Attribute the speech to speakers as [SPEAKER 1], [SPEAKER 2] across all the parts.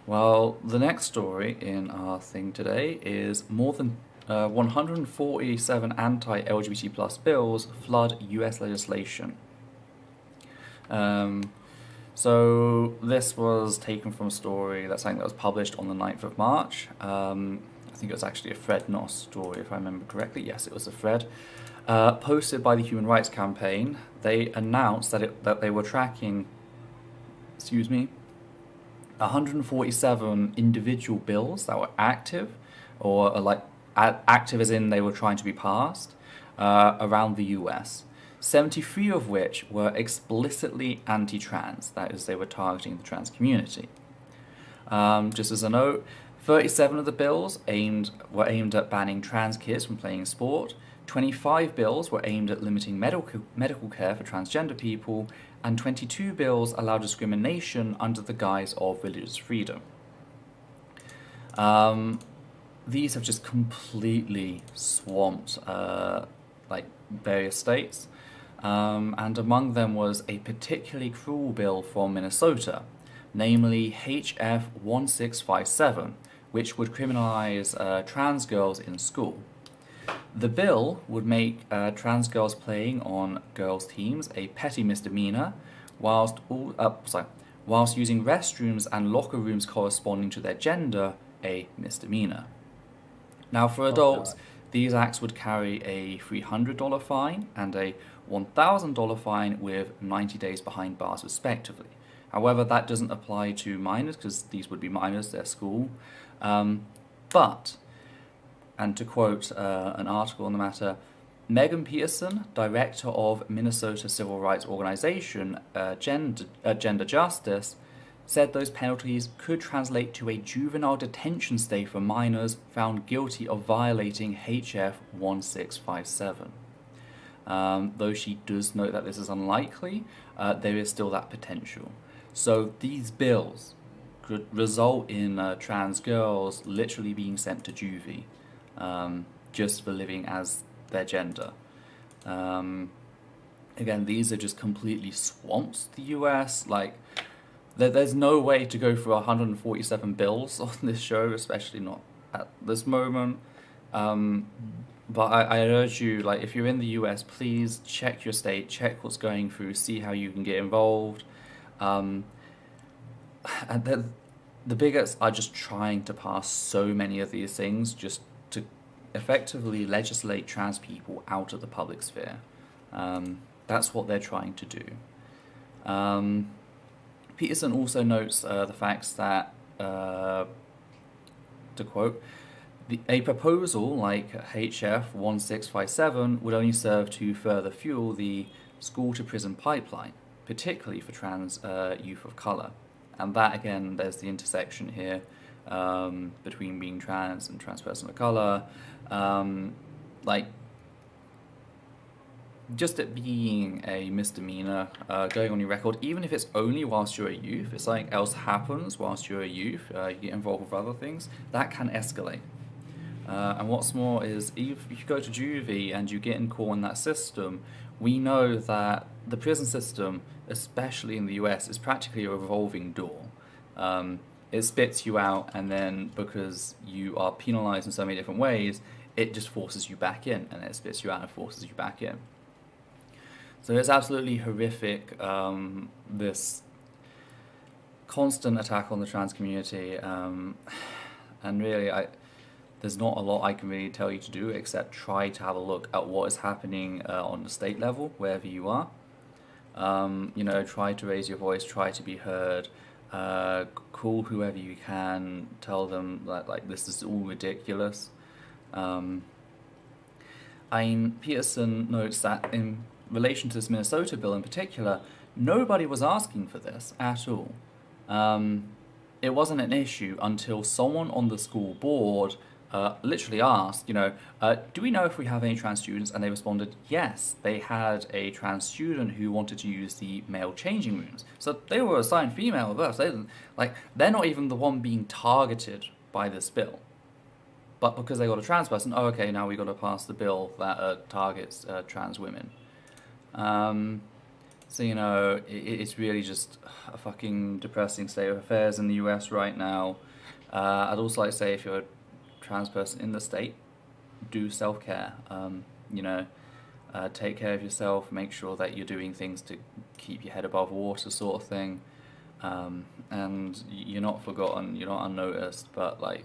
[SPEAKER 1] Well, the next story in our thing today is more than 147 anti-LGBT plus bills flood US legislation. Um, so this was taken from a story that's something that was published on the 9th of March. I think it was actually a Fred Noss story, if I remember correctly. Yes, it was a Fred. Posted by the Human Rights Campaign. They announced that they were tracking, excuse me, 147 individual bills that were active, or active as in they were trying to be passed, around the US. 73 of which were explicitly anti-trans, that is, they were targeting the trans community. Just as a note, 37 of the bills were aimed at banning trans kids from playing sport, 25 bills were aimed at limiting medical care for transgender people, and 22 bills allow discrimination under the guise of religious freedom. These have just completely swamped various states, and among them was a particularly cruel bill from Minnesota, namely HF 1657, which would criminalize trans girls in school. The bill would make trans girls playing on girls' teams a petty misdemeanor, whilst using restrooms and locker rooms corresponding to their gender a misdemeanor. Now, for adults, these acts would carry a $300 fine and a $1,000 fine with 90 days behind bars, respectively. However, that doesn't apply to minors because these would be minors, they're school. But, and to quote an article on the matter, Megan Peterson, director of Minnesota civil rights organization Gender Justice, said those penalties could translate to a juvenile detention stay for minors found guilty of violating HF 1657. Though she does note that this is unlikely, there is still that potential. So these bills could result in trans girls literally being sent to juvie just for living as their gender. Again, these are just completely swamped the US. There's no way to go through 147 bills on this show, especially not at this moment. But I urge you, if you're in the US, please check your state, check what's going through, see how you can get involved. And the bigots are just trying to pass so many of these things just to effectively legislate trans people out of the public sphere. That's what they're trying to do. Peterson also notes the facts that, to quote, a proposal like HF 1657 would only serve to further fuel the school-to-prison pipeline, particularly for trans youth of colour. And that, again, there's the intersection here between being trans and trans person of colour. Just it being a misdemeanor, going on your record, even if it's only whilst you're a youth, if something else happens whilst you're a youth, you get involved with other things, that can escalate. And what's more is, if you go to juvie and you get in caught in that system, we know that the prison system, especially in the US, is practically a revolving door. It spits you out, and then because you are penalized in so many different ways, it just forces you back in, and it spits you out and forces you back in. So it's absolutely horrific, this constant attack on the trans community, and really, there's not a lot I can really tell you to do except try to have a look at what is happening on the state level, wherever you are. Try to raise your voice, try to be heard, call whoever you can, tell them that this is all ridiculous. Peterson notes that in relation to this Minnesota bill in particular, nobody was asking for this at all. It wasn't an issue until someone on the school board literally asked, do we know if we have any trans students? And they responded, yes, they had a trans student who wanted to use the male changing rooms. So they were assigned female at birth. They're not even the one being targeted by this bill. But because they got a trans person, now we got to pass the bill that targets trans women. So, it's really just a fucking depressing state of affairs in the US right now. I'd also like to say if you're a trans person in the state, do self-care. Take care of yourself, make sure that you're doing things to keep your head above water, sort of thing. And you're not forgotten, you're not unnoticed, but like,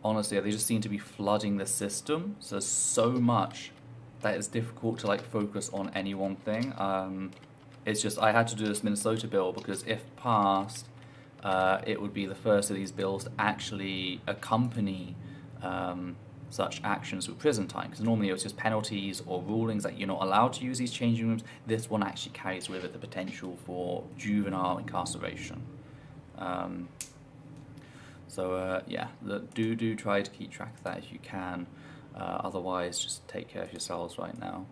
[SPEAKER 1] honestly, they just seem to be flooding the system. So, so much that it's difficult to like focus on any one thing. It's just I had to do this Minnesota bill because if passed, it would be the first of these bills to actually accompany such actions with prison time. Because normally it was just penalties or rulings that you're not allowed to use these changing rooms. This one actually carries with it the potential for juvenile incarceration. Do try to keep track of that if you can. Otherwise, just take care of yourselves right now.